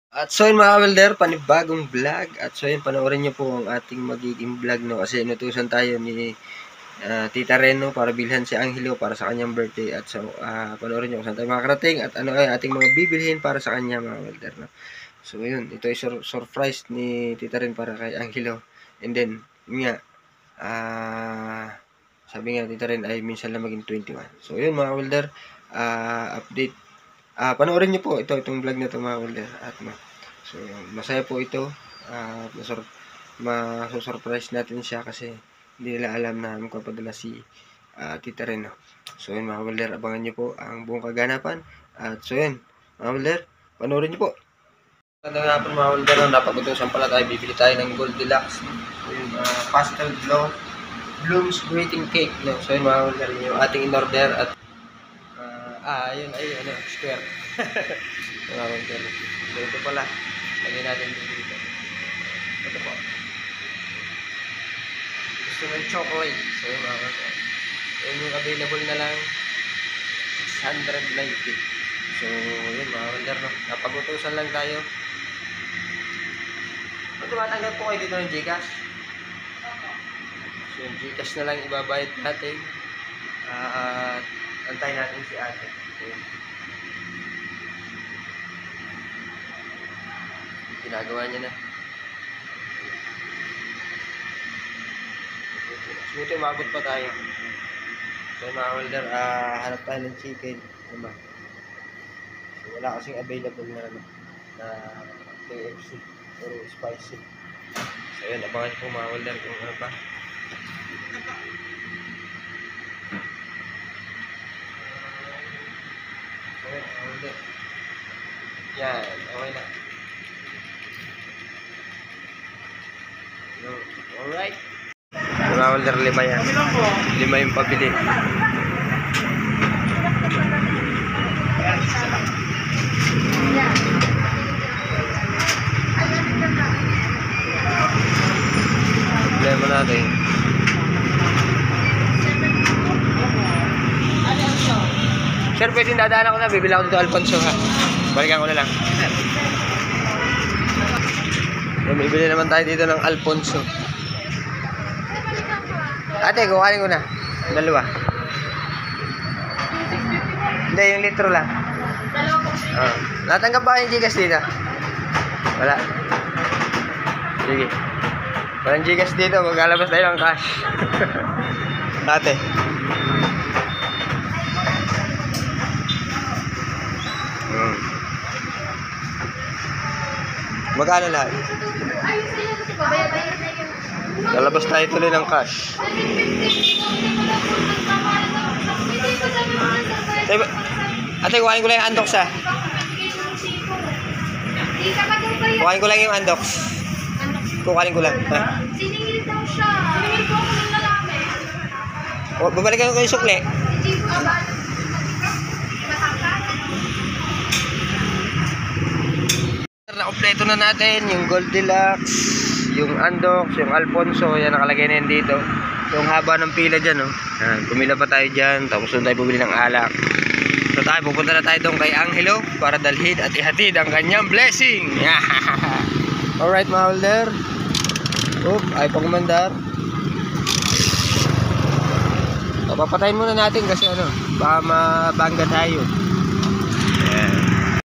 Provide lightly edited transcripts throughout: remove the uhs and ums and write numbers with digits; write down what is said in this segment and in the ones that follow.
At so yun mga welder, panibagong vlog. At so yun, panoorin nyo po ang ating magiging vlog, no? Kasi inutusan tayo ni Tita Reno para bilhan si Angelo para sa kanyang birthday. At so, panoorin nyo kung saan tayo makakarating at ano ay ating mga bibilhin para sa kanya mga welder, no? So yun, ito ay surprise ni Tita Ren para kay Angelo. And then, yun nga, sabi nga Tita Ren ay minsan lang maging 21. So yun mga welder, update. Panoorin nyo po itong vlog na ito mga welder. At so, masaya po ito. Masurprise natin siya kasi hindi nila alam na magpapadala si Tita Ren. No? So yun mga welder, abangan nyo po ang buong kaganapan. At so yun, mga welder, panoorin nyo po. Magandang hapon mga welder, napagutusan pala tayo, bibili tayo ng Goldilocks. So yun, pastel blooms greeting cake. No? So yun mga welder, yung ating in-order at yun ay square. Mga welder. So ito pala, lagyan natin dito. Ito po. Gusto ng chocolate. So yun mga welder. Yun yung available na lang 690. So yun mga welder, no? Napagutusan lang tayo. Tumatanggap po kayo dito ng Gcash. So yung Gcash na lang ibabayad natin. At antayin natin si ate. So, ginagawa niya na. Buti umabot pa tayo. So mga welder, hanap tayo ng chicken. Diba? So, wala kasing available na KFC or spicy. So yun, abangan po mga welder kung ano pa. So yun, mga welder. Yan, okay na. Alright. Mga welder, 5 yan. 5 yung pabili. Problema natin. Sir, pwede dadaan ako na. Bibila ako dito Alfonso ha. Balikan ko na lang. Bibili naman tayo dito ng Alfonso. Ate, kukanin ko na. 2. Hindi, yung litro lang. Natanggap ba kayo yung Gcash dito? Wala. Sige. Walang Gcash dito. Maglalabas tayo ng cash. Ate. Magkano lahat? Lalabas tayo tuloy ng cash. Ate, kuhanin ko lang yung andox ha. Kuhanin ko lang yung andox. Kuhanin ko lang ha. Siningil daw siya. Siningil ko ako ng lalaki. Babalikan ko yung sukle. Nakompleto na natin yung Goldilocks, yung Andox, yung Alfonso. Yan nakalagay na yan dito. Yung haba ng pila dyan, no? Pumila pa tayo dyan. Tapos doon tayo bumili ng alak. So tayo, pupunta na tayo doon kay Angelo para dalhin at ihatid ang kanyang blessing. Alright mga welder. Ay pangumandar. So, papatayin muna natin kasi baka mabangga tayo.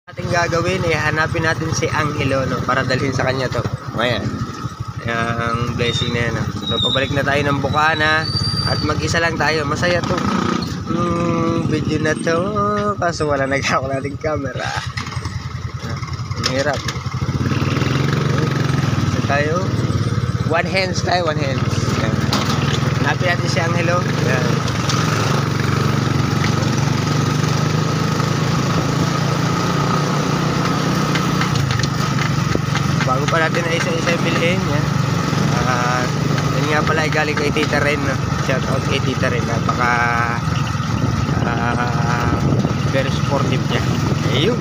Ating gagawin ay hanapin natin si Angelo, no, para dalhin sa kanya to. Ayan. Yung blessing na yan, no. So pabalik na tayo ng Bukana at mag-isa lang tayo. Masaya to video na to kaso wala nagkakaw nating camera. Mahirap. So tayo one hands. Ayan. Hanapin natin si Angelo. Ayan. Bago pa natin na isa-isa bilhin yan. Yan nga pala ay galing kay Tita Ren, no? Shout out kay Tita Ren. Napaka very supportive niya. Ayun.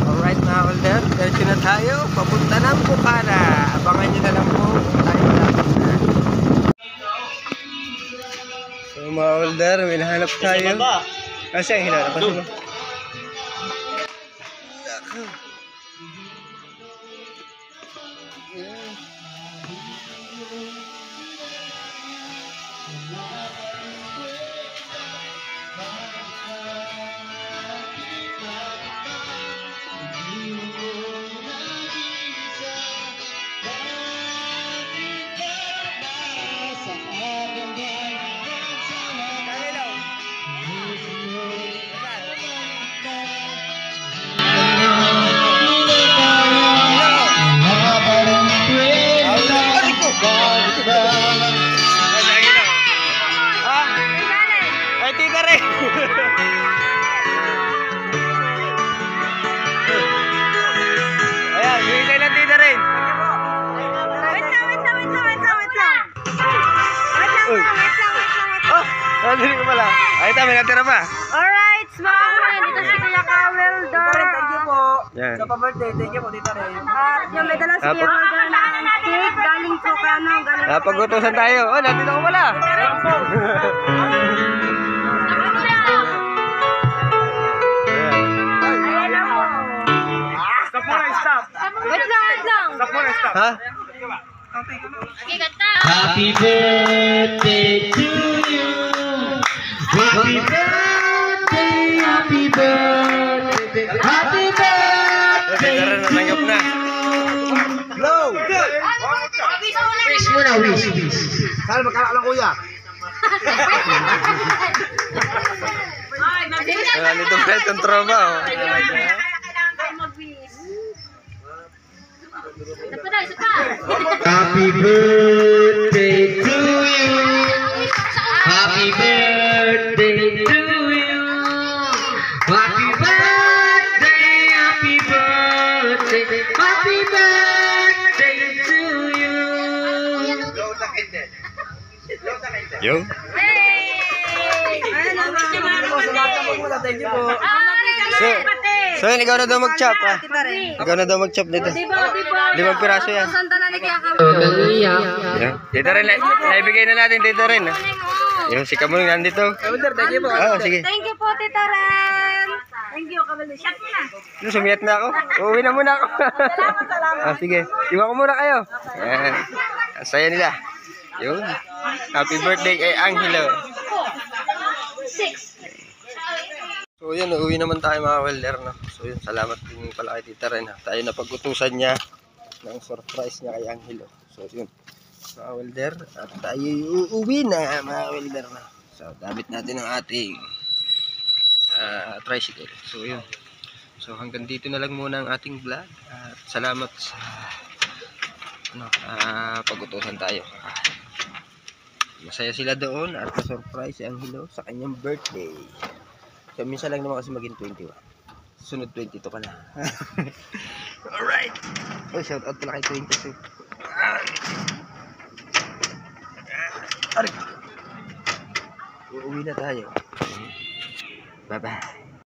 Alright mga welder, diretso na tayo papunta ng Bukana. Abangan nyo na lang po tayo malapit na. So mga welder, may nahanap tayo. Kasi ang hinanap. Ay, tita rin! Ayan, bigay kayo ng tita rin. Oh, nandito ko pala. Ay, may natira pa. Alright, smile. Dito si Kuya Kawelder. Thank you po. Yan. Sa pa-birthday, thank you po, Tita Ray. At yung may dala si Kuya Kawelder na cake. Galing po kano. Napag-utusan tayo. Oh, nandito ko pala. Ayan lang po. Stop muna, stop. Wait lang. Stop muna, stop. Ha? Happy birthday to you. Happy birthday, happy birthday, happy birthday. Tita rin, natanggap na. Blow! Wish muna, wish. Saan magkala lang kuya? Nandito pa itong tropa. Oh. Happy birthday to you. Happy birthday to you. Happy birthday, happy birthday, happy birthday to you. Yo. Thank you po. So yun, ikaw na daw mag-chop, ha? Ikaw na daw mag-chop dito. 5 piraso yan. Santa na ni Kuya Kawelder. Yan. Dito rin, naibigay na natin dito rin. Ha? Yung si Kamul nandito. Thank you po. Oo, sige. Thank you po, Tita Ren. Thank you, Kawelder. Shot mo na. Sumiyat na ako. Uuwi na muna ako. Ah, sige. Iwan ko muna kayo. Yan. Ang saya nila. Yun. Happy birthday kay Angelo. 6. So yun, uuwi naman tayo mga welder, no? So yun, salamat din pala kay Tita Ren, ha? Tayo na pag-utusan niya ng surprise niya kay Angelo. So yun, mga welder, at tayo uuwi na mga welder, na. So gamit natin ang ating tricycle. So yun, so hanggang dito na lang muna ang ating vlog. At salamat sa pag-utusan tayo. Masaya sila doon at surprise si Angelo sa kanyang birthday. So, minsan lang naman kasi maging 21. Sunod 22 ka na. Alright. Oh, shout out pala kay 22. Aray. Uuwi na tayo. Bye-bye.